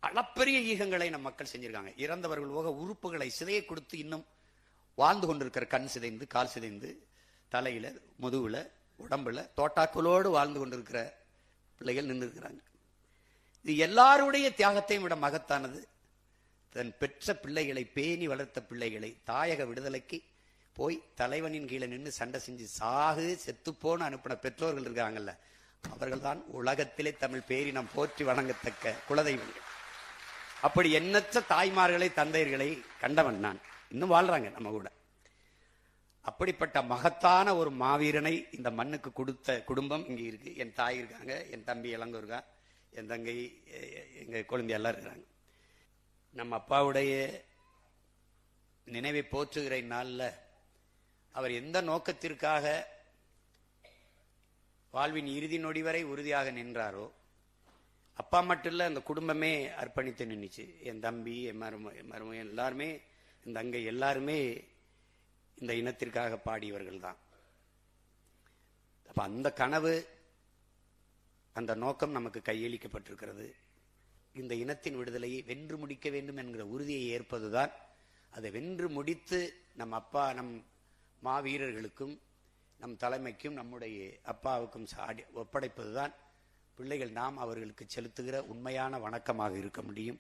அளப்பரிய ஈகங்களை நம் மக்கள் செஞ்சிருக்காங்க. இறந்தவர்கள் போக உறுப்புகளை சிதையை கொடுத்து இன்னும் வாழ்ந்து கொண்டிருக்கிற, கண் சிதைந்து, கால் சிதைந்து, தலையில, முதுகுல, உடம்புல தோட்டாக்களோடு வாழ்ந்து கொண்டிருக்கிற பிள்ளைகள் நின்று இருக்கிறாங்க. இது எல்லாருடைய தியாகத்தையும் விட மகத்தானது தன் பெற்ற பிள்ளைகளை, பேணி வளர்த்த பிள்ளைகளை தாயக விடுதலைக்கு போய் தலைவனின் கீழே நின்று சண்டை செஞ்சு சாகு செத்துப்போன்னு அனுப்பின பெற்றோர்கள் இருக்காங்கல்ல, அவர்கள் தான் உலகத்திலே தமிழ் பேரினம் போற்றி வணங்கத்தக்க குலதெய்வங்கள். அப்படி எண்ணற்ற தாய்மார்களை, தந்தையர்களை கண்டவன் நான். இன்னும் வாழ்றாங்க நம்ம கூட. அப்படிப்பட்ட மகத்தான ஒரு மாவீரனை இந்த மண்ணுக்கு கொடுத்த குடும்பம் இங்கே இருக்கு. என் தாய் இருக்காங்க, என் தம்பி இளங்கோ இருக்கா, என் தங்கை, எங்க குழந்தை எல்லாம் இருக்கிறாங்க. நம்ம அப்பாவுடைய நினைவை போற்றுகிற நாளில் அவர் எந்த நோக்கத்திற்காக வாழ்வின் இறுதி நொடி வரை உறுதியாக நின்றாரோ, அப்பா மட்டும் இல்ல, அந்த குடும்பமே அர்ப்பணித்து நின்றுச்சு. என் தம்பி, என் மருமகன் எல்லாருமே, என் தங்கை எல்லாருமே இந்த இனத்திற்காக பாடியவர்கள் தான். அப்ப அந்த கனவு, அந்த நோக்கம் நமக்கு கையளிக்கப்பட்டிருக்கிறது. இந்த இனத்தின் விடுதலையை வென்று முடிக்க வேண்டும் என்கிற உறுதியை ஏற்பதுதான். அதை வென்று முடித்து நம் அப்பா, நம் மாவீரர்களுக்கும், நம் தலைமைக்கும், நம்முடைய அப்பாவுக்கும் ஒப்படைப்பதுதான் பிள்ளைகள் நாம் அவர்களுக்கு செலுத்துகிற உண்மையான வணக்கமாக இருக்க முடியும்.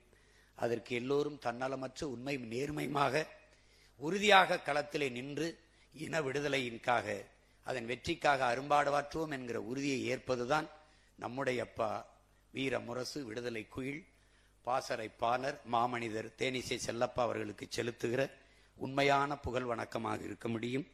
அதற்கு எல்லோரும் தன்னலமற்ற உண்மை நேர்மையாக உறுதியாக களத்திலே நின்று இன விடுதலையின்காக, அதன் வெற்றிக்காக அரும்பாடுவாற்றுவோம் என்கிற உறுதியை ஏற்பதுதான் நம்முடைய அப்பா வீர முரசு, விடுதலை குயில், பாசறை பாணர், மாமனிதர் தேனிசை செல்லப்பா அவர்களுக்கு செலுத்துகிற உண்மையான புகழ் வணக்கமாக இருக்க முடியும்.